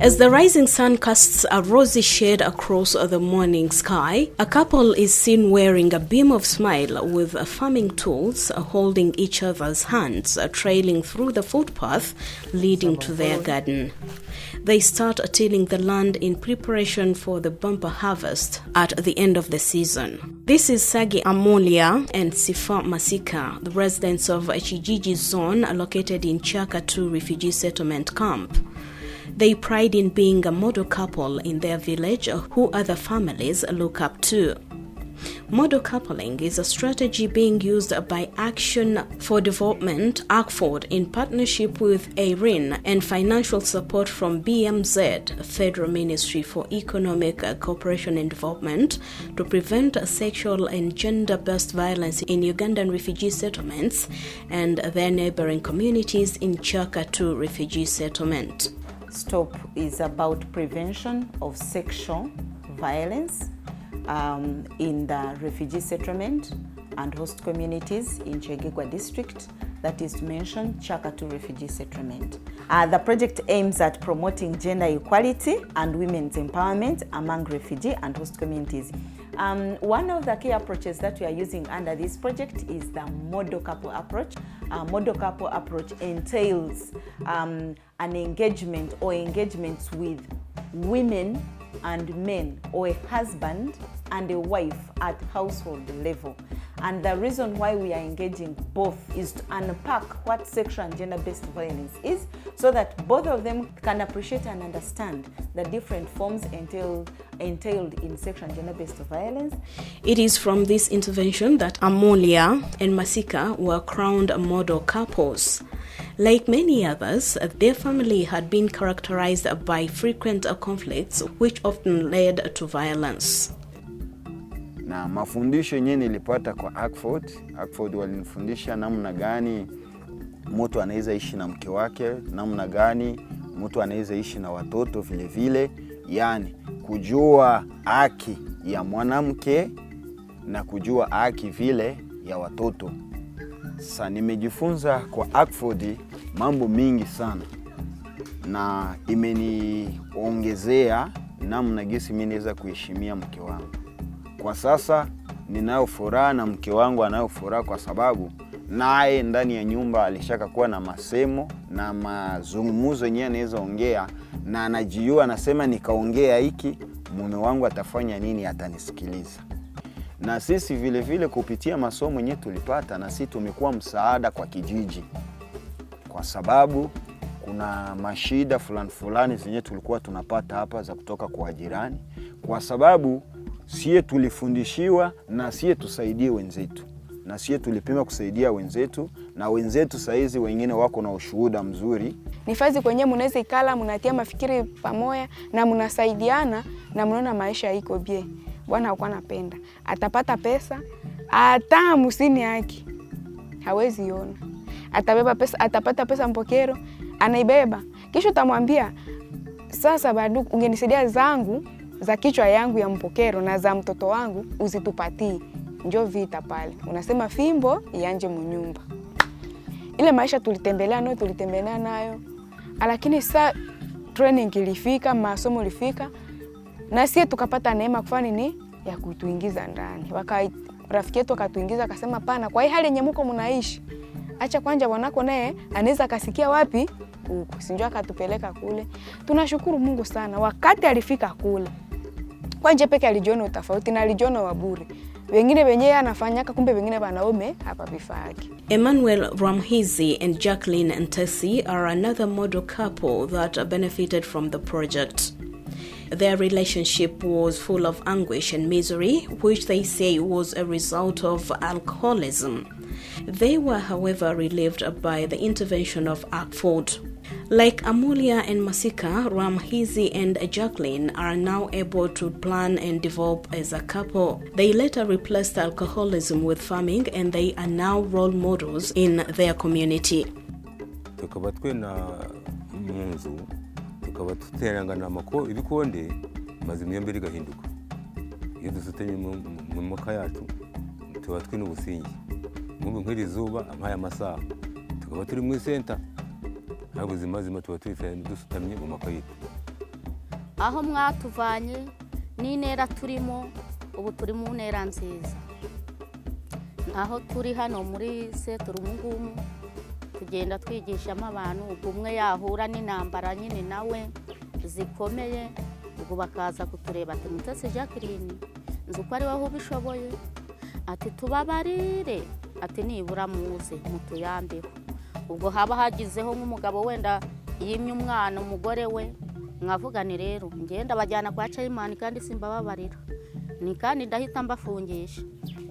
As the rising sun casts a rosy shade across the morning sky, a couple is seen wearing a beam of smile with farming tools, holding each other's hands, trailing through the footpath leading to their garden. They start tilling the land in preparation for the bumper harvest at the end of the season. This is Sagi Amolia and Sifa Masika, the residents of Chijiji zone located in Chaka 2 refugee settlement camp. They pride in being a model couple in their village who other families look up to. Model coupling is a strategy being used by Action for Development, ACFOD, in partnership with ARIN and financial support from BMZ, Federal Ministry for Economic Cooperation and Development, to prevent sexual and gender-based violence in Ugandan refugee settlements and their neighboring communities in Chaka 2 refugee settlement. STOP is about prevention of sexual violence in the refugee settlement and host communities in Chegegwa district, that is to mention Chaka 2 refugee settlement. The project aims at promoting gender equality and women's empowerment among refugee and host communities. One of the key approaches that we are using under this project is the model couple approach. Model couple approach entails an engagement or engagements with women and men, or a husband and a wife at household level. And the reason why we are engaging both is to unpack what sexual and gender-based violence is, so that both of them can appreciate and understand the different forms entailed in sexual and gender-based violence. It is from this intervention that Amolia and Masika were crowned model couples. Like many others, their family had been characterized by frequent conflicts which often led to violence. Na mafundisho yenyewe nilipata kwa ACFOD. ACFOD walinifundisha namna gani mtu anaweza ishi na mke wake, namna gani mtu anaweza ishi na watoto vile vile, yani kujua haki ya mwanamke na kujua haki vile ya watoto. Sasa nimejifunza kwa ACFOD mambo mingi sana, na imeniongezea namna gisi mimi naweza kuheshimia mke wangu. Kwa sasa ninayo furaha na mke wangu anayo furaha, kwa sababu naye ndani ya nyumba alishaka kuwa na masemo na mazungumzo yenyewe anaweza ongea, na anajijua, anasema nikaongea hiki mume wangu atafanya nini, atanisikiliza. Na sisi vile vile kupitia masomo yenyewe tulipata, na sisi tumekuwa msaada kwa kijiji, kwa sababu kuna mashida fulani zenyewe tulikuwa tunapata hapa za kutoka kwa jirani, kwa sababu sie tulifundishiwa na sie tusaidie wenzetu, na sie tulipima kusaidia wenzetu, na wenzetu saizi wengine wako na ushuhuda mzuri. Nifazi kwenye mnaweza ikala, mnatia mafikiri pamoja na mnasaidiana na mnaona maisha iko bie. Bwana hakuwa anapenda atapata pesa, hata musini yake hawezi ona. Atabeba pesa, atapata pesa mpokero, anaibeba. Kisha utamwambia, sasa bado ungenisaidia zangu za kichwa yangu ya mpokero na za mtoto wangu uzitupatie. Njoo vita pale. Unasema fimbo ianje mnyumba. Ile maisha tulitembelea nayo. Lakini saa training ilifika, masomo ilifika, na sisi tukapata neema kufanya nini ya kutuingiza ndani. Rafiki yetu akatuingiza, akasema pana, kwa hii hali yenye mko mnaishi, acha kwanza wanako naye anaweza kasikia wapi huko. Sinjua akatupeleka kule. Tunashukuru Mungu sana. Wakati alifika kule, kwa nje peke alijiona utafauti na alijiona waburi. Wengine wenyewe anafanyaka, kumbe wengine wanaume hapa vifaki. Emmanuel Ramhizi and Jacqueline Ntesi are another model couple that benefited from the project. Their relationship was full of anguish and misery, which they say was a result of alcoholism. They were, however, relieved by the intervention of ACFOD. Like Amolia and Masika, Ramhizi and Jacqueline are now able to plan and develop as a couple. They later replaced alcoholism with farming, and they are now role models in their community. Tukabatwe na munzu, tukabatterangana amako ibikonde mazimye mbere gahinduka. Iyo dusutenye mu maka yacu tubatwe n'ubusingi. Ngumbe nkiri zuba amaya amasaha. Tukabaturi mu center. Ubuzima tuba twifaye dusutamye mu makayita. aho mwatuvanye n'intera turimo ubu turi mu ntera nziza. Aho turi hano muri Seturumugumu tugenda twigishamo abantu, ubwo umwe yahura n'intambara nyine nawe zikomeye, ubwo bakaza kutureba ati Mutesi Jacqueline nzi ko ari wowe ubishoboye, ati tubabarire, ati nibura muze mutuyambeho. Ubwo haba hagizeho nk'umugabo wenda yimye umwana umugore we, mwavuga ni rero ngenda bajyana kwa Chayimani kandi simbababarira, ni kandi ndahita mbafungisha.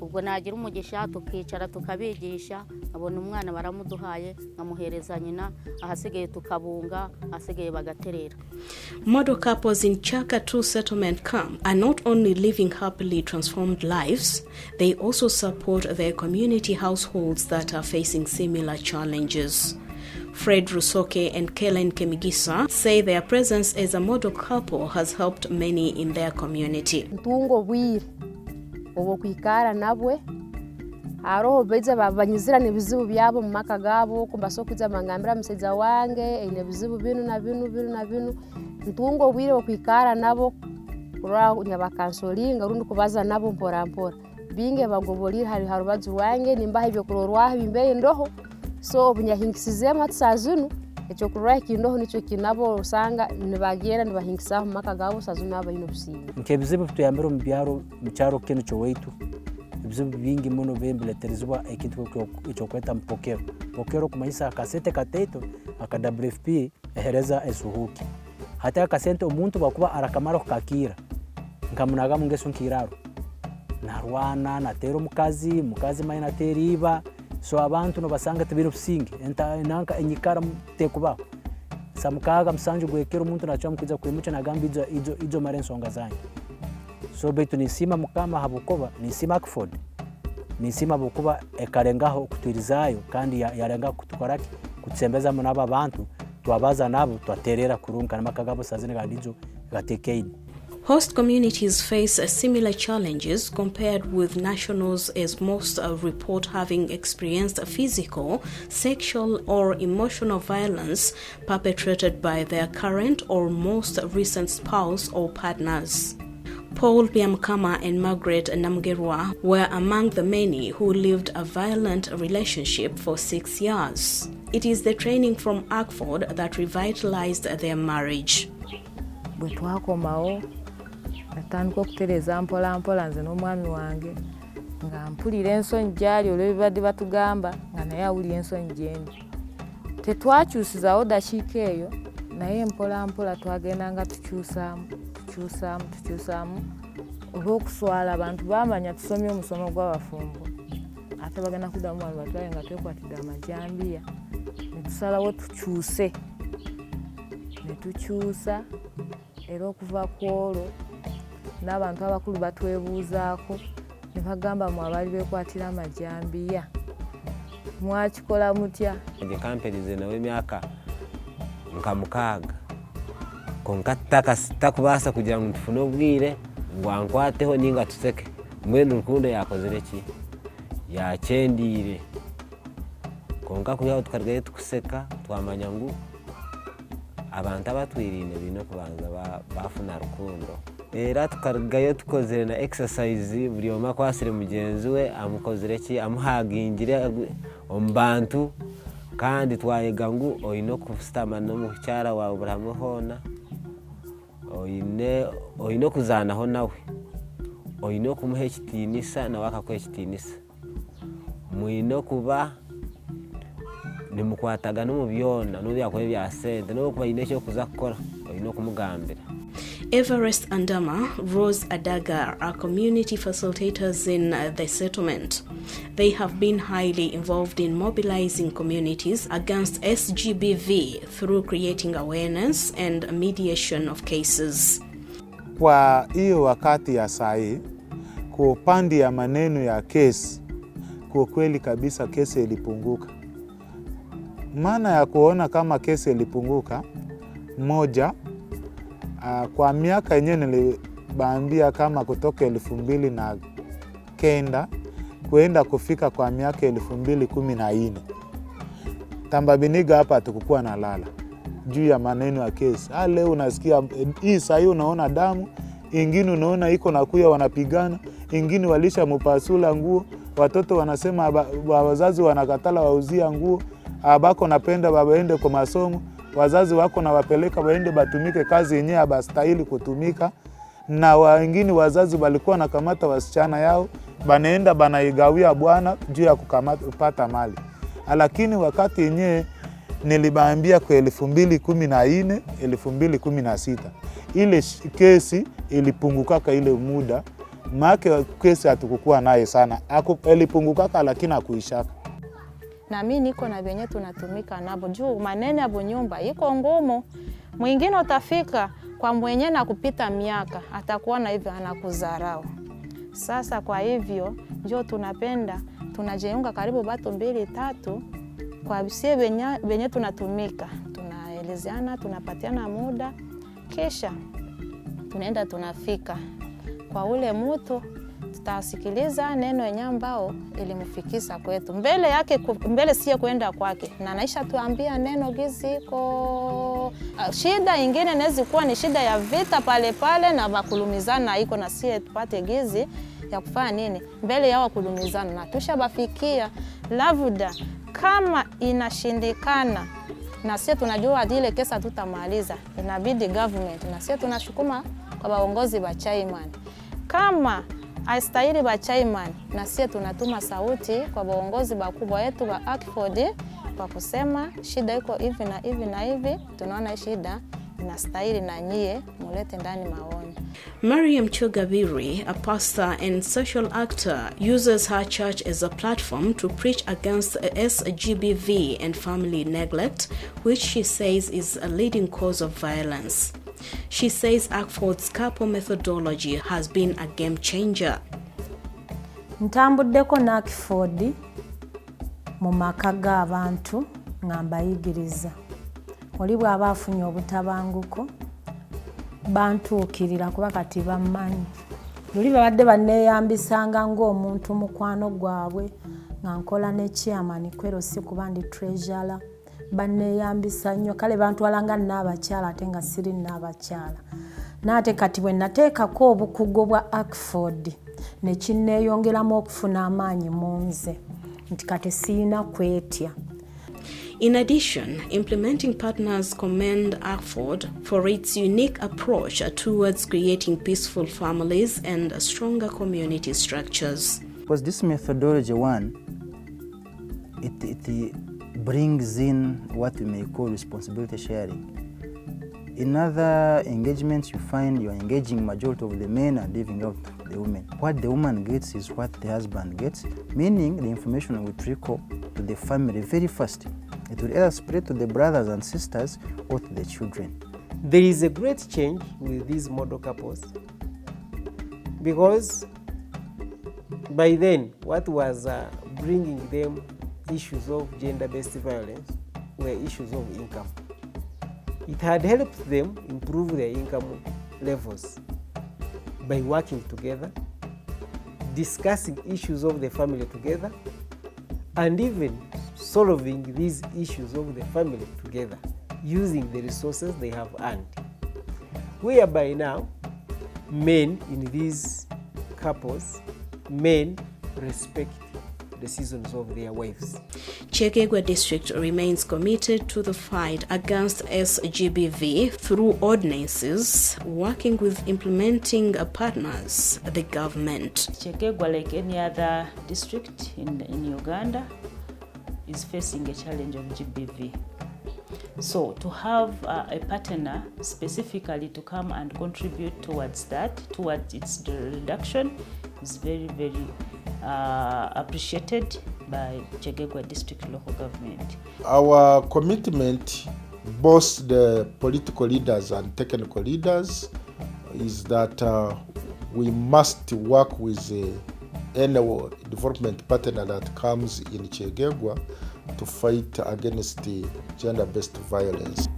Ubwo nagira umugisha tukicara tukabigisha, abona umwana baramuduhaye nkamuhereza nyina, ahasigaye tukabunga, ahasigaye bagaterera. Model couples in Chaka 2 settlement camp are not only living happily transformed lives, they also support their community households that are facing similar challenges. Fred Rusoke and Kellen Kemigisa say their presence as a model couple has helped many in their community. Ntungo bwire ubu kwikara nabwe aroho beze babanyizirane bizibu byabo mu maka gabo kumbaso kuza mangambira museza wange ine bizibu binu na binu ntungo bwire wo kwikara nabo kura nyabakansolinga rundi kubaza nabo mpora binge bagobolira hari harubazi wange nimba hivyo kurorwa bimbe ndoho so bunyahinkisize matsazunu echo kurwa kindoho nico kinabo usanga nibagera nibahingisa mu maka gabo sazunu aba ino businga nkebizibu tuyambero mu byaro mu cyaro kene cyo weitu ibizibu bingi muno bembele terizwa ekintu cyo kweta mpokero kumaisa kasete kateto aka WFP ehereza esuhuki hata kasente umuntu bakuba arakamaro kakira nkamunaga mungeso nkiraro narwana natero mukazi mayina teriba so abantu no basanga tebiro busingi nanka enyikara tekuba samukaga msanju gwekero umuntu nacho mkuza kwimucha nagambi izo marensonga zanyu so betu nisima mukama habukoba nisima Kford nisima bukuba ekarengaho kutwirizayo kandi yarenga kutukoraki kutsembeza mu naba bantu twabaza nabo twaterera kurunka namakagabo sazine gandizo gatekeini. Host communities face similar challenges compared with nationals, as most report having experienced physical, sexual or emotional violence perpetrated by their current or most recent spouse or partners. Paul Biamkama and Margaret Namgerwa were among the many who lived a violent relationship for 6 years. It is the training from Akford that revitalized their marriage. Natandika okutereza mpola nze n'omwami wange nga mpulira ensonyi gyali olw'ebibadde batugamba nga naye awulira ensonyi gyendi. Tetwakyusizaawo dakiika eyo naye mpola twagendanga tukyusaamu olw'okuswala abantu baamanya tusomye omusomo gw'abafumbo ate bagenda kuddamu bantu batwale nga twekwatidde amajambiya ne tusalawo tukyuse ne tukyusa era okuva ku olwo n'abantu abakulu batwebuuzaako ne bagamba mu abali bekwatira amajambiya mwakikola mutya. Kamperize nawe emyaka nka 6 konka takubaasa kugira ngo tufune obwire ngo ankwateho ninga tuseke mwene urukundo yakozere ki yakyendire konka kuyaho tukargaye tukuseka twamanya ngo abantu abatwirinde bino kubanza bafuna rukundo era tukargayo tukozere na exercise buri oma kwasire mugenzi we amukozere ki amuhagingire ombantu kandi twayega ngo oyino kustama no mu cyara wawe buramuhona oyino kuzanaho nawe oyino kumuha ekitinisa na waka kwekitinisa mwino kuba nimukwataga no mubyona no byakwe bya sente no kuba ine cyo kuza gukora oyino kumugambira. Everest Andama, Rose Adaga are community facilitators in the settlement. They have been highly involved in mobilizing communities against SGBV through creating awareness and mediation of cases. Kwa hiyo wakati ya sai, kwa upande ya maneno ya kesi, kwa kweli kabisa kesi ilipunguka. Maana ya kuona kama kesi ilipunguka, moja, kwa miaka yenyewe nilibaambia kama kutoka 2009 kuenda kufika kwa miaka 2014. Tambabiniga hapa tukukua na lala. juu ya maneno ya kesi. Leo unasikia hii saa hii unaona damu, ingine unaona iko na kuya wanapigana, ingine walisha mpasula nguo, watoto wanasema wazazi wanakatala wauzia nguo, abako napenda babaende kwa masomo, wazazi wako na wapeleka waende batumike kazi yenyewe abastahili kutumika, na wengine wazazi walikuwa nakamata wasichana yao banaenda banaigawia bwana juu ya kupata mali. Lakini wakati yenyewe nilibaambia kwa 2014 2016 ile kesi ilipungukaka ile muda, maana kesi hatukukuwa naye sana, ilipungukaka lakini hakuishaka. Na mimi niko na venye tunatumika nabo juu manene abo nyumba iko ngumu. Mwingine utafika kwa mwenye na kupita miaka atakuona hivyo anakudharau. Sasa kwa hivyo ndio tunapenda tunajiunga karibu batu 2-3 kwa visie venye tunatumika, tunaelezeana, tunapatiana muda, kisha tunaenda tunafika kwa ule mtu, tutasikiliza neno yenye ambao ilimfikisa kwetu mbele yake, mbele siye kwenda kwake, na naisha tuambia neno giziko. Shida ingine inaweza kuwa ni shida ya vita pale pale na bakulumizana iko, na siye tupate gizi ya kufanya nini mbele yao kulumizana, na tushabafikia lavuda kama inashindikana, na sisi tunajua ile kesa tutamaliza, inabidi government na sisi tunashukuma kwa waongozi wa Chaiman. Kama haistahili wa Chaiman, na sisi tunatuma sauti kwa waongozi wakubwa wetu wa Akford kwa kusema shida iko hivi na hivi na hivi, tunaona shida inastahili na nyie mulete ndani maoni. Mariam Chogabiri, a pastor and social actor, uses her church as a platform to preach against SGBV and family neglect, which she says is a leading cause of violence. She says Akford's couple methodology has been a game changer. Ntambuddeko na Akford mu maka g'abantu ngambayigiriza. Oli bw'aba afunye obutabanguko bantuukirira kuba kati bammanyi. Luli babadde banneeyambisanga ng'omuntu mukwano gwabwe nga nkola ne chairman kwero si kuba ndi treasurer. Banneeyambisa nnyo, kale bantwalanga n'abakyala ate nga siri n'abakyala. N'ate kati bwe nateekako obukugu bwa Akford ne kinneeyongeramu okufuna amaanyi mu nze nti kati sirina kwetya. In addition, implementing partners commend Akford for its unique approach towards creating peaceful families and stronger community structures. Because this methodology, one, it brings in what we may call responsibility sharing. In other engagements, you find you're engaging majority of the men and leaving out the women. What the woman gets is what the husband gets, meaning the information will trickle to the family very fast. It will either spread to the brothers and sisters or to the children. There is a great change with these model couples, because by then what was bringing them issues of gender-based violence were issues of income. It had helped them improve their income levels by working together, discussing issues of the family together, and even solving these issues of the family together using the resources they have earned. Whereby now, men in these couples, men respect decisions of their wives. Chegegwa District remains committed to the fight against SGBV through ordinances, working with implementing partners, the government. Chegegwa, like any other district in Uganda, is facing a challenge of GBV. So to have a partner specifically to come and contribute towards that, towards its reduction, is very, very appreciated by Chegegwa District Local Government. Our commitment, both the political leaders and technical leaders, is that we must work with any development partner that comes in Chegegwa to fight against the gender-based violence.